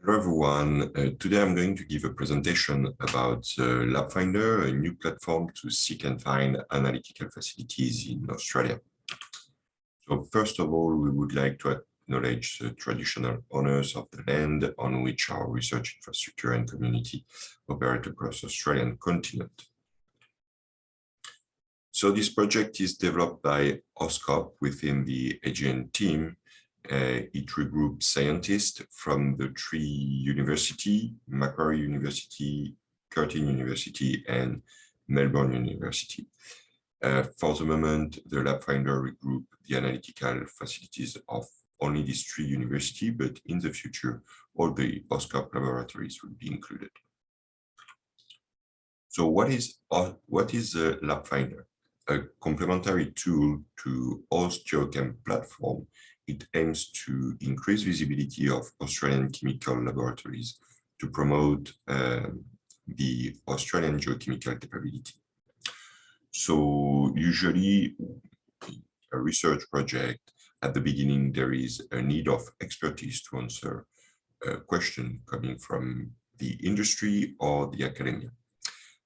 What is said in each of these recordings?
Hello everyone, today I'm going to give a presentation about LabFinder, a new platform to seek and find analytical facilities in Australia. So first of all, we would like to acknowledge the traditional owners of the land on which our research infrastructure and community operate across the Australian continent. So this project is developed by AuScope within the AGN team. It regroups scientists from the three universities, Macquarie University, Curtin University, and Melbourne University. For the moment, the LabFinder regroup the analytical facilities of only these three universities, but in the future, all the AuScope laboratories will be included. So what is the LabFinder? A complementary tool to AuSgeochem platform. It aims to increase visibility of Australian chemical laboratories to promote the Australian geochemical capability. So usually a research project, at the beginning, there is a need of expertise to answer a question coming from the industry or the academia.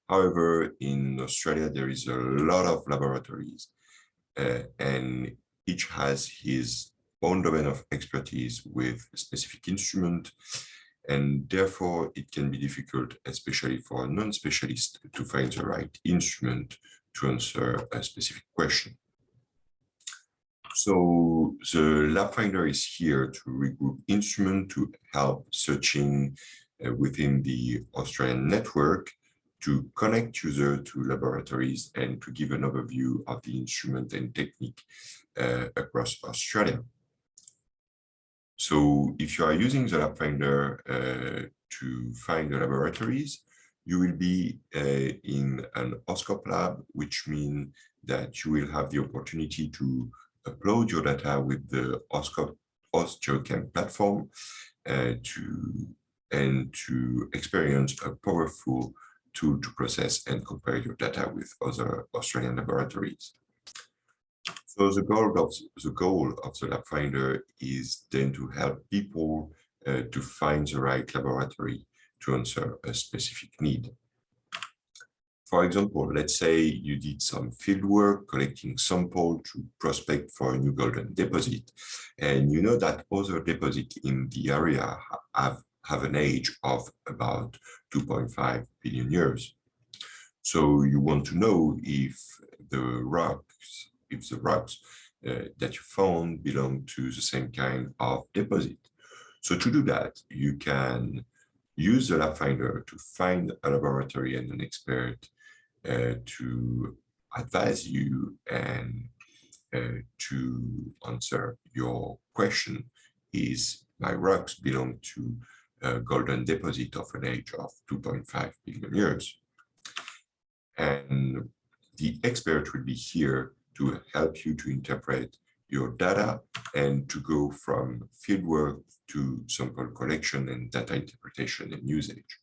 However, in Australia, there is a lot of laboratories and each has his own domain of expertise with a specific instrument, and therefore it can be difficult, especially for a non-specialist, to find the right instrument to answer a specific question. So the LabFinder is here to regroup instruments to help searching within the Australian network, to connect users to laboratories and to give an overview of the instrument and technique across Australia. So if you are using the LabFinder to find the laboratories, you will be in an AuScope lab, which means that you will have the opportunity to upload your data with the AuScope AuSgeochem platform to experience a powerful tool to process and compare your data with other Australian laboratories. So the goal of the LabFinder is then to help people to find the right laboratory to answer a specific need. For example, let's say you did some field work collecting sample to prospect for a new golden deposit, and you know that other deposits in the area have an age of about 2.5 billion years. So you want to know if the rocks that you found belong to the same kind of deposit. So to do that, you can use the LabFinder to find a laboratory and an expert to advise you and to answer your question. Is my rocks belong to a golden deposit of an age of 2.5 billion years? And the expert will be here to help you to interpret your data and to go from fieldwork to sample collection and data interpretation and usage.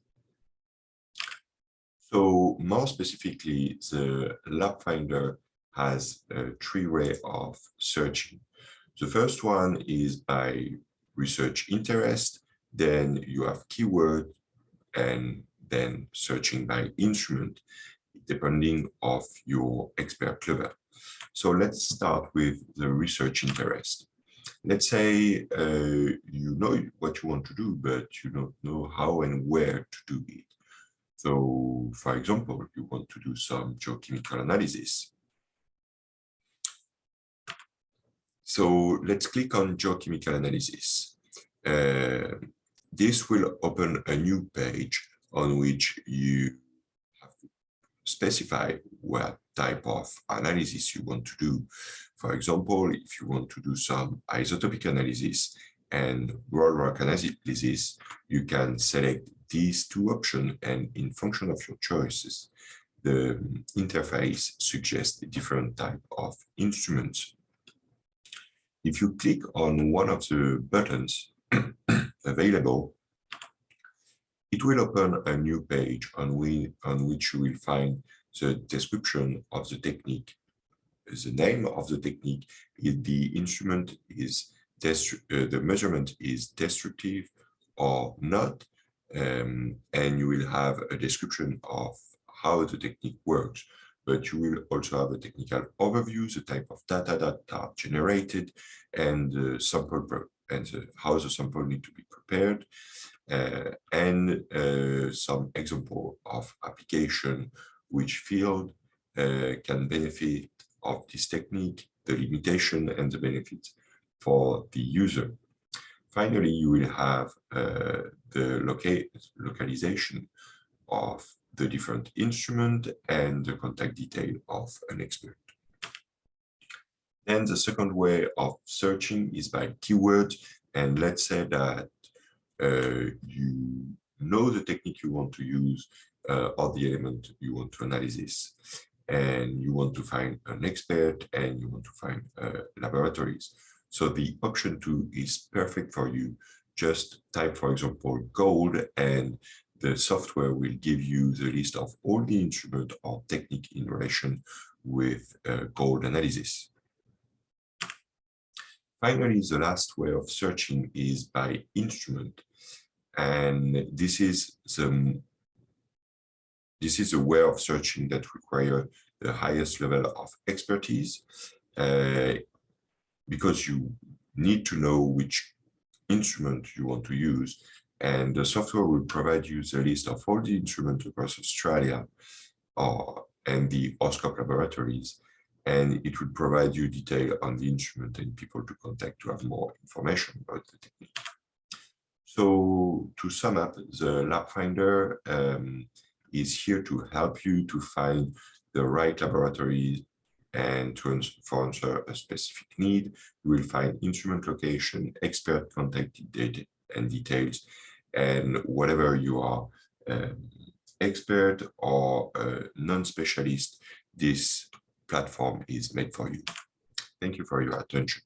So more specifically, the LabFinder has three ways of searching. The first one is by research interest, then you have keyword, and then searching by instrument, depending on your expert level. So let's start with the research interest. Let's say you know what you want to do, but you don't know how and where to do it. So, for example, you want to do some geochemical analysis. So let's click on geochemical analysis. This will open a new page on which you have to specify what type of analysis you want to do. For example, if you want to do some isotopic analysis and raw rock analysis, you can select these two options, and in function of your choices, the interface suggests different type of instruments. If you click on one of the buttons available, it will open a new page on which you will find the description of the technique. The name of the technique is the instrument is the measurement is destructive or not. And you will have a description of how the technique works, but you will also have a technical overview, the type of data that are generated, and the sample how the sample need to be prepared, and some example of application, which field can benefit of this technique, the limitation and the benefits for the user. Finally, you will have the localization of the different instrument and the contact detail of an expert. Then the second way of searching is by keywords. And let's say that you know the technique you want to use or the element you want to analyze, and you want to find an expert and you want to find laboratories. So the option 2 is perfect for you. Just type, for example, gold, and the software will give you the list of all the instrument or technique in relation with gold analysis. Finally, the last way of searching is by instrument. And this is a way of searching that requires the highest level of expertise, because you need to know which instrument you want to use, and the software will provide you the list of all the instruments across Australia and the AuScope laboratories, and it will provide you detail on the instrument and people to contact to have more information about the technique. So to sum up, the LabFinder is here to help you to find the right laboratory and to answer a specific need. You will find instrument location, expert contact data and details, and whatever you are expert or non-specialist, this platform is made for you. Thank you for your attention.